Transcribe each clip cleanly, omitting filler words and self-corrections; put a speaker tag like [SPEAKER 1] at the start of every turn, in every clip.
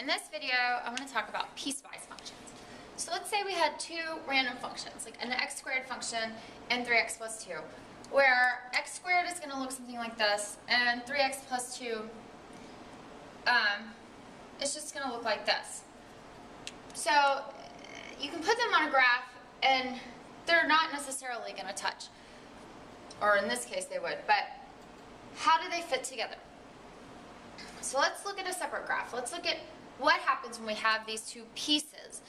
[SPEAKER 1] in this video, I'm going to talk about piecewise functions. So let's say we had two random functions, like an x squared function and 3x plus 2, where x squared is going to look something like this, and 3x plus 2 is just going to look like this. So you can put them on a graph, and they're not necessarily going to touch. Or in this case, they would. But how do they fit together? So let's look at a separate graph. Let's look at what happens when we have these two pieces,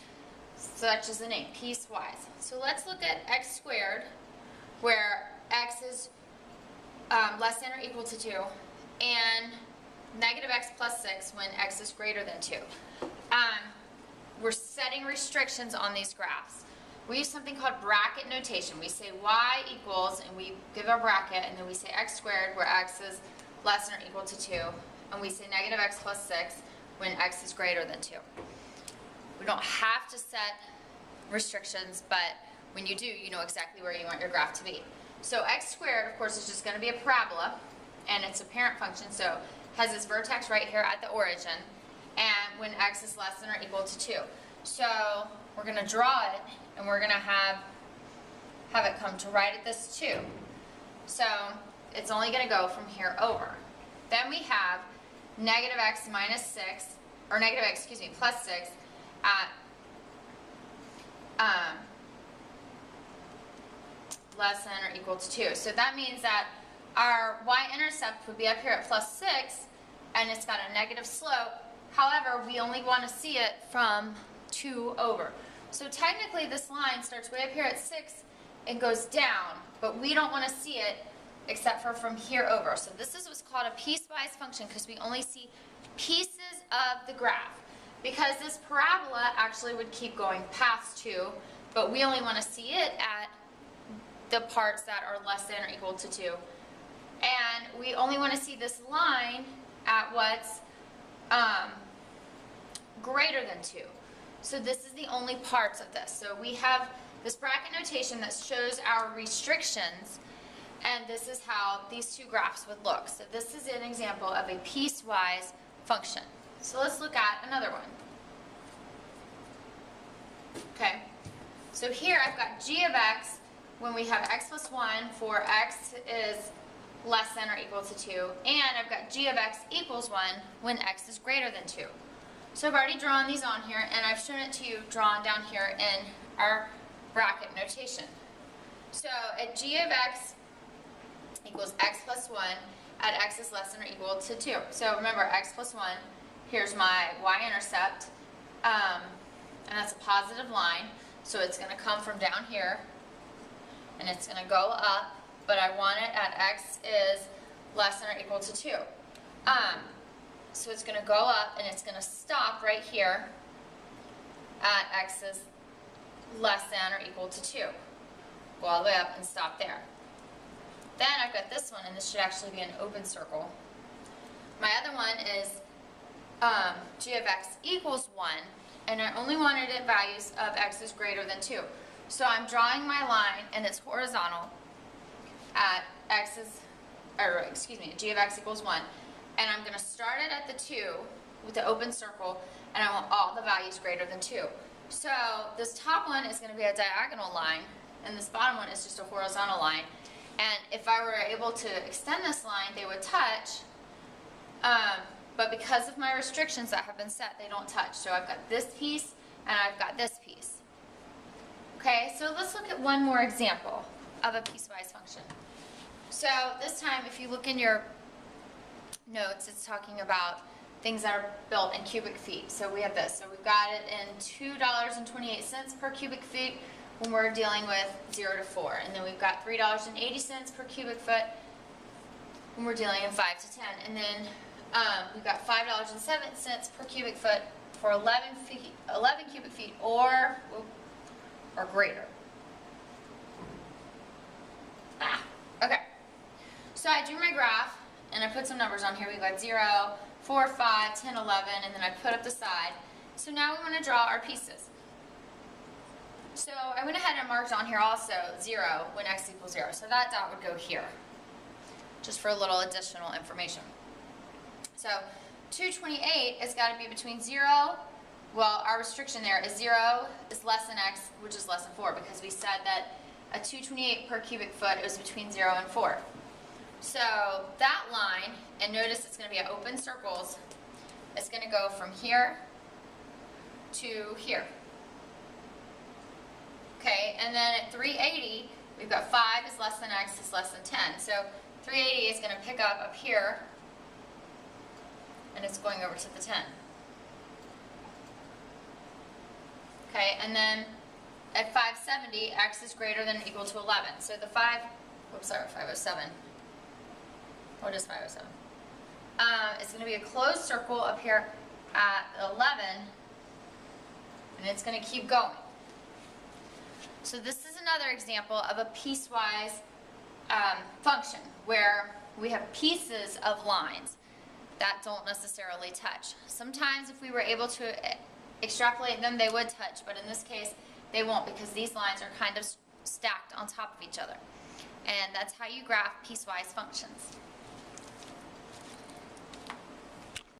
[SPEAKER 1] such as the name, piecewise. So let's look at x squared, where x is less than or equal to 2, and negative x plus 6 when x is greater than 2. We're setting restrictions on these graphs. We use something called bracket notation. We say y equals, and we give a bracket, and then we say x squared, where x is less than or equal to 2, and we say negative x plus 6 when x is greater than 2. We don't have to set restrictions, but when you do, you know exactly where you want your graph to be. So x squared, of course, is just going to be a parabola, and it's a parent function, so it has this vertex right here at the origin, and when x is less than or equal to 2. So we're going to draw it, and we're going to have it come to right at this 2. So it's only going to go from here over. Then we have negative x minus 6, or negative x, excuse me, plus 6 at less than or equal to 2. So that means that our y-intercept would be up here at plus 6, and it's got a negative slope. However, we only want to see it from 2 over. So technically this line starts way up here at 6 and goes down, but we don't want to see it except for from here over. So this is what's called a piecewise function, because we only see pieces of the graph. Because this parabola actually would keep going past 2, but we only want to see it at the parts that are less than or equal to 2. And we only want to see this line at what's greater than 2. So this is the only parts of this. So we have this bracket notation that shows our restrictions, and this is how these two graphs would look. So this is an example of a piecewise function. So let's look at another one. Okay, so here I've got g of x when we have x plus 1 for x is less than or equal to 2, and I've got g of x equals 1 when x is greater than 2. So I've already drawn these on here, and I've shown it to you drawn down here in our bracket notation. So at g of x equals x plus 1 at x is less than or equal to 2. So remember, x plus 1, here's my y-intercept, and that's a positive line, so it's going to come from down here, and it's going to go up, but I want it at x is less than or equal to 2. So it's going to go up, and it's going to stop right here at x is less than or equal to 2. Go all the way up and stop there. Then I've got this one, and this should actually be an open circle. My other one is g of x equals 1, and I only wanted it values of x is greater than 2. So I'm drawing my line, and it's horizontal at x is, or excuse me, g of x equals 1. And I'm going to start it at the 2 with the open circle, and I want all the values greater than 2. So this top one is going to be a diagonal line, and this bottom one is just a horizontal line. And if I were able to extend this line, they would touch, but because of my restrictions that have been set, they don't touch. So I've got this piece, and I've got this piece. Okay, so let's look at one more example of a piecewise function. So this time, if you look in your notes, it's talking about things that are built in cubic feet. So we have this. So we've got it in $2.28 per cubic feet when we're dealing with 0 to 4. And then we've got $3.80 per cubic foot when we're dealing in 5 to 10. And then we've got $5.07 per cubic foot for 11 cubic feet or greater. Okay. So I drew my graph, and I put some numbers on here. We've got 0, 4, 5, 10, 11, and then I put up the side. So now we want to draw our pieces. So I went ahead and marked on here also 0 when x equals 0. So that dot would go here, just for a little additional information. So 228 has got to be between 0, well, our restriction there is 0 is less than x, which is less than 4, because we said that a 228 per cubic foot is between 0 and 4. So that line, and notice it's going to be at open circles, it's going to go from here to here. Okay, and then at 380, we've got 5 is less than x is less than 10. So 380 is going to pick up here, and it's going over to the 10. Okay, and then at 570, x is greater than or equal to 11. So the 507. What is 507? It's going to be a closed circle up here at 11, and it's going to keep going. So this is another example of a piecewise function where we have pieces of lines that don't necessarily touch. Sometimes if we were able to extrapolate them, they would touch, but in this case, they won't, because these lines are kind of stacked on top of each other. And that's how you graph piecewise functions.